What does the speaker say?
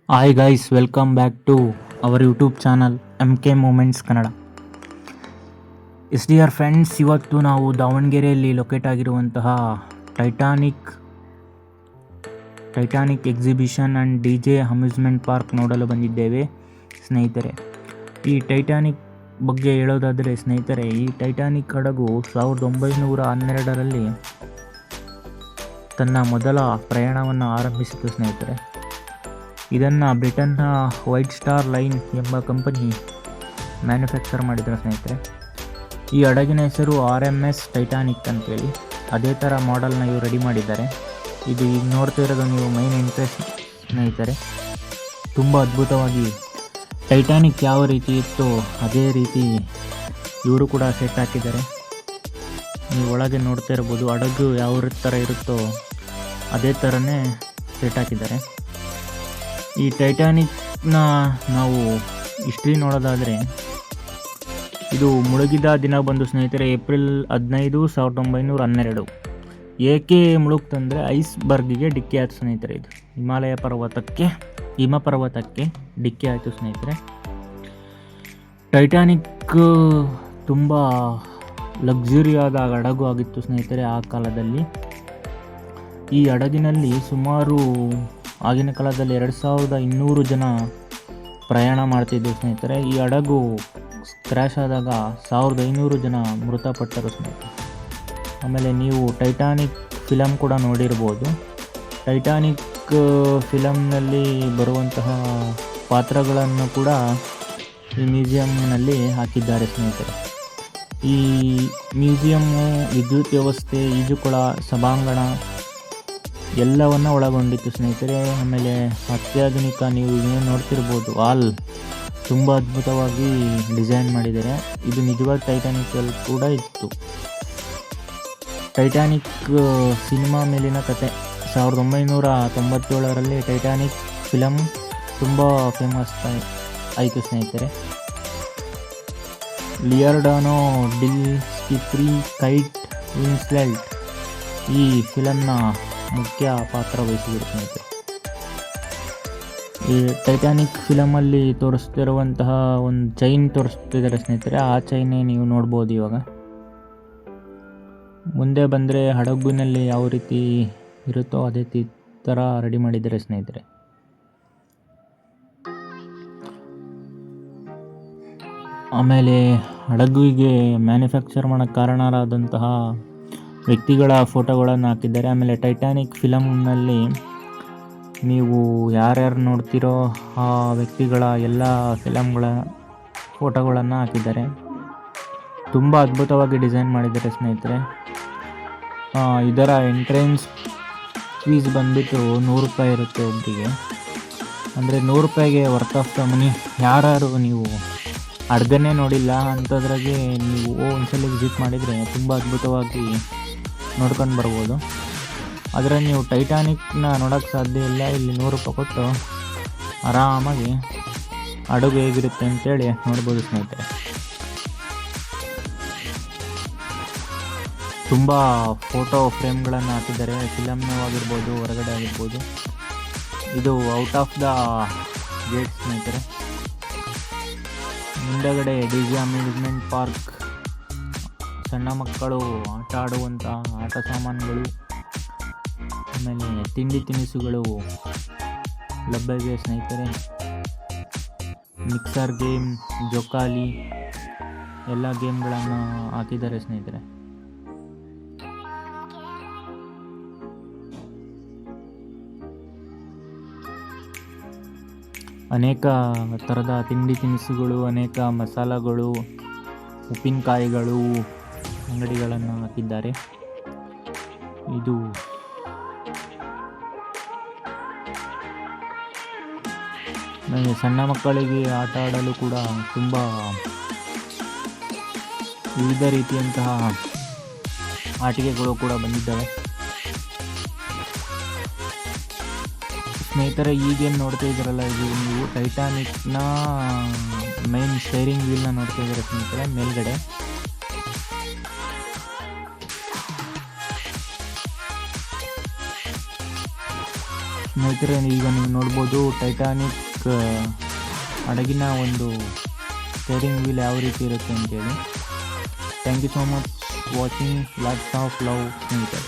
Hi guys, welcome back to our YouTube channel MK moments Kannada. Dear friends, ಇವತ್ತು ನಾವು ದಾವಣಗೆರೆಯಲ್ಲಿ locate ಆಗಿರುವಂತಹ Titanic exhibition and DJ amusement park ನೋಡಲು ಬಂದಿದ್ದೇವೆ ಸ್ನೇಹಿತರೆ. ಈ ಟೈಟಾನಿಕ್ ಬಗ್ಗೆ ಹೇಳೋದಾದರೆ ಸ್ನೇಹಿತರೆ, ಈ ಟೈಟಾನಿಕ್ ಹಡಗು 1912ರಲ್ಲಿ ತನ್ನ ಮೊದಲ ಪ್ರಯಾಣವನ್ನು ಆರಂಭಿಸಿತು ಸ್ನೇಹಿತರೆ. ಇದನ್ನು ಬ್ರಿಟನ್ನ ವೈಟ್ ಸ್ಟಾರ್ ಲೈನ್ ಎಂಬ ಕಂಪನಿ ಮ್ಯಾನುಫ್ಯಾಕ್ಚರ್ ಮಾಡಿದ್ರು ಸ್ನೇಹಿತರೆ. ಈ ಹಡಗಿನ ಹೆಸರು RMS ಟೈಟಾನಿಕ್ ಅಂತೇಳಿ. ಅದೇ ಥರ ಮಾಡೆಲ್ನ ಇವರು ರೆಡಿ ಮಾಡಿದ್ದಾರೆ. ಇದು ಈಗ ನೋಡ್ತಿರೋದು ನೀವು ಮೈನ್ ಇಂಟ್ರೆಸ್ಟ್ ಸ್ನೇಹಿತರೆ. ತುಂಬ ಅದ್ಭುತವಾಗಿ ಟೈಟಾನಿಕ್ ಯಾವ ರೀತಿ ಇತ್ತು ಅದೇ ರೀತಿ ಇವರು ಕೂಡ ಸೆಟ್ ಹಾಕಿದ್ದಾರೆ. ನೀವು ಒಳಗೆ ನೋಡ್ತಾ ಇರ್ಬೋದು, ಹಡಗು ಯಾವ ಥರ ಇರುತ್ತೋ ಅದೇ ಥರನೇ ಸೆಟ್ ಹಾಕಿದ್ದಾರೆ. ಈ ಟೈಟಾನಿಕ್ನ ನಾವು ಹಿಸ್ಟ್ರಿ ನೋಡೋದಾದರೆ, ಇದು ಮುಳುಗಿದ ದಿನ ಬಂದು ಸ್ನೇಹಿತರೆ ಏಪ್ರಿಲ್ 15, 1912. ಏಕೆ ಮುಳುಗ್ತಂದರೆ ಐಸ್ಬರ್ಗಿಗೆ ಡಿಕ್ಕಿ ಆಯಿತು ಸ್ನೇಹಿತರೆ. ಇದು ಹಿಮ ಪರ್ವತಕ್ಕೆ ಡಿಕ್ಕಿ ಆಯಿತು ಸ್ನೇಹಿತರೆ. ಟೈಟಾನಿಕ್ ತುಂಬ ಲಕ್ಸುರಿಯಾದ ಹಡಗು ಆಗಿತ್ತು ಸ್ನೇಹಿತರೆ ಆ ಕಾಲದಲ್ಲಿ. ಈ ಹಡಗಿನಲ್ಲಿ ಸುಮಾರು ಆಗಿನ ಕಾಲದಲ್ಲಿ 2200 ಜನ ಪ್ರಯಾಣ ಮಾಡ್ತಿದ್ರು ಸ್ನೇಹಿತರೆ. ಈ ಹಡಗು ಕ್ರ್ಯಾಶ್ ಆದಾಗ 1500 ಜನ ಮೃತಪಟ್ಟರು ಸ್ನೇಹಿತರೆ. ಆಮೇಲೆ ನೀವು ಟೈಟಾನಿಕ್ ಫಿಲಮ್ ಕೂಡ ನೋಡಿರ್ಬೋದು. ಟೈಟಾನಿಕ್ ಫಿಲಮ್ನಲ್ಲಿ ಬರುವಂತಹ ಪಾತ್ರಗಳನ್ನು ಕೂಡ ಈ ಮ್ಯೂಸಿಯಂನಲ್ಲಿ ಹಾಕಿದ್ದಾರೆ ಸ್ನೇಹಿತರೆ. ಈ ಮ್ಯೂಸಿಯಮ್ಮು ವಿದ್ಯುತ್ ವ್ಯವಸ್ಥೆ, ಈಜುಕೊಳ, ಸಭಾಂಗಣ ಎಲ್ಲವನ್ನು ಒಳಗೊಂಡಿತ್ತು ಸ್ನೇಹಿತರೆ. ಆಮೇಲೆ ಅತ್ಯಾಧುನಿಕ ನೀವು ಏನು ನೋಡ್ತಿರ್ಬೋದು, ಹಾಲ್ ತುಂಬ ಅದ್ಭುತವಾಗಿ ಡಿಸೈನ್ ಮಾಡಿದ್ದಾರೆ. ಇದು ನಿಜವಾದ ಟೈಟಾನಿಕಲ್ಲಿ ಕೂಡ ಇತ್ತು. ಟೈಟಾನಿಕ್ ಸಿನಿಮಾ ಮೇಲಿನ ಕತೆ. 1997ರಲ್ಲಿ ಟೈಟಾನಿಕ್ ಫಿಲಮ್ ತುಂಬ ಫೇಮಸ್ ಆಯಿತು ಸ್ನೇಹಿತರೆ. ಲಿಯರ್ಡಾನೋ ಡಿಕಾಪ್ರಿಯೋ, ಕೈಟ್ ವಿನ್ಸ್ಲೆಟ್ ಈ ಫಿಲಮ್ನ ಮುಖ್ಯ ಪಾತ್ರ ವಹಿಸಿದರು ಸ್ನೇಹಿತರೆ. ಈ ಟೈಟಾನಿಕ್ ಫಿಲಮಲ್ಲಿ ತೋರಿಸ್ತಿರುವಂತಹ ಒಂದು ಚೈನ್ ತೋರಿಸ್ತಿದ್ದಾರೆ ಸ್ನೇಹಿತರೆ. ಆ ಚೈನೇ ನೀವು ನೋಡ್ಬೋದು ಇವಾಗ. ಮುಂದೆ ಬಂದರೆ ಹಡಗಿನಲ್ಲಿ ಯಾವ ರೀತಿ ಇರುತ್ತೋ ಅದೇ ಥರ ರೆಡಿ ಮಾಡಿದ್ದಾರೆ ಸ್ನೇಹಿತರೆ. ಆಮೇಲೆ ಹಡಗಿಗೆ ಮ್ಯಾನುಫ್ಯಾಕ್ಚರ್ ಮಾಡೋಕ್ಕೆ ಕಾರಣರಾದಂತಹ ವ್ಯಕ್ತಿಗಳ ಫೋಟೋಗಳನ್ನು ಹಾಕಿದ್ದಾರೆ. ಆಮೇಲೆ ಟೈಟಾನಿಕ್ ಫಿಲಮ್ನಲ್ಲಿ ನೀವು ಯಾರ್ಯಾರು ನೋಡ್ತಿರೋ ಆ ವ್ಯಕ್ತಿಗಳ ಎಲ್ಲ ಫಿಲಮ್ಗಳ ಫೋಟೋಗಳನ್ನು ಹಾಕಿದ್ದಾರೆ. ತುಂಬ ಅದ್ಭುತವಾಗಿ ಡಿಸೈನ್ ಮಾಡಿದ್ದಾರೆ ಸ್ನೇಹಿತರೆ. ಇದರ ಎಂಟ್ರೆನ್ಸ್ ಫೀಸ್ ಬಂದುಬಿಟ್ಟು 100 ರೂಪಾಯಿ ಇರುತ್ತೆ ಒಬ್ಬರಿಗೆ. ಅಂದರೆ 100 ರೂಪಾಯಿಗೆ ವರ್ತ್ ಆಫ್ ದ ಮನಿ. ಯಾರು ನೀವು ಹಡಗನ್ನೇ ನೋಡಿಲ್ಲ ಅಂಥದ್ರಾಗೆ ನೀವು ಒಂದ್ಸಲ ವಿಸಿಟ್ ಮಾಡಿದರೆ ತುಂಬ ಅದ್ಭುತವಾಗಿ ನೋಡ್ಕೊಂಡು ಬರ್ಬೋದು. ಆದರೆ ನೀವು ಟೈಟಾನಿಕ್ನ ನೋಡೋಕ್ಕೆ ಸಾಧ್ಯ ಇಲ್ಲ. ಇಲ್ಲಿ 100 ರೂಪಾಯಿ ಕೊಟ್ಟು ಆರಾಮಾಗಿ ಹಡಗು ಹೇಗಿರುತ್ತೆ ಅಂತೇಳಿ ನೋಡ್ಬೋದು ಸ್ನೇಹಿತರೆ. ತುಂಬ ಫೋಟೋ ಫ್ರೇಮ್ಗಳನ್ನು ಹಾಕಿದ್ದಾರೆ, ಫಿಲಮ್ನವಾಗಿರ್ಬೋದು, ಹೊರಗಡೆ ಆಗಿರ್ಬೋದು. ಇದು ಔಟ್ ಆಫ್ ದ ಗೇಟ್ ಸ್ನೇಹಿತರೆ. ಮುಂದಗಡೆ DJ ಅಮ್ಯೂಸ್ಮೆಂಟ್ ಪಾರ್ಕ್, ಸಣ್ಣ ಮಕ್ಕಳು ಆಟ ಆಡುವಂಥ ಆಟ ಸಾಮಾನುಗಳು, ಆಮೇಲೆ ತಿಂಡಿ ತಿನಿಸುಗಳು ಲಭ್ಯವಿದೆ ಸ್ನೇಹಿತರೆ. ಮಿಕ್ಸರ್ ಗೇಮ್, ಜೋಕಾಲಿ ಎಲ್ಲ ಗೇಮ್ಗಳನ್ನು ಹಾಕಿದ್ದಾರೆ ಸ್ನೇಹಿತರೆ. ಅನೇಕ ಥರದ ತಿಂಡಿ ತಿನಿಸುಗಳು, ಅನೇಕ ಮಸಾಲಗಳು, ಉಪ್ಪಿನಕಾಯಿಗಳು ಅಂಗಡಿಗಳನ್ನು ಹಾಕಿದ್ದಾರೆ. ಇದು ಸಣ್ಣ ಮಕ್ಕಳಿಗೆ ಆಟ ಆಡಲು ಕೂಡ ತುಂಬ ವಿವಿಧ ರೀತಿಯಂತಹ ಆಟಿಕೆಗಳು ಕೂಡ ಬಂದಿದ್ದಾವೆ ಸ್ನೇಹಿತರೆ. ಈಗೇನು ನೋಡ್ತಾ ಇದ್ದೀರಲ್ಲ, ಇದು ನೀವು ಟೈಟಾನಿಕ್ನ ಮೈನ್ ಸ್ಟೇರಿಂಗ್ ವೀಲ್ನ ನೋಡ್ತಾ ಇದ್ದೀರ ಸ್ನೇಹಿತರೆ. ಮೇಲ್ಗಡೆ ಸ್ನೇಹಿತರೆ, ಈಗ ನೀವು ನೋಡ್ಬೋದು ಟೈಟಾನಿಕ್ ಹಡಗಿನ ಒಂದು ಸ್ಟೇರಿಂಗ್ ವೀಲ್ ಯಾವ ರೀತಿ ಇರುತ್ತೆ ಅಂತೇಳಿ. Thank you so much watching. Lots of love ಸ್ನೇಹಿತರೆ.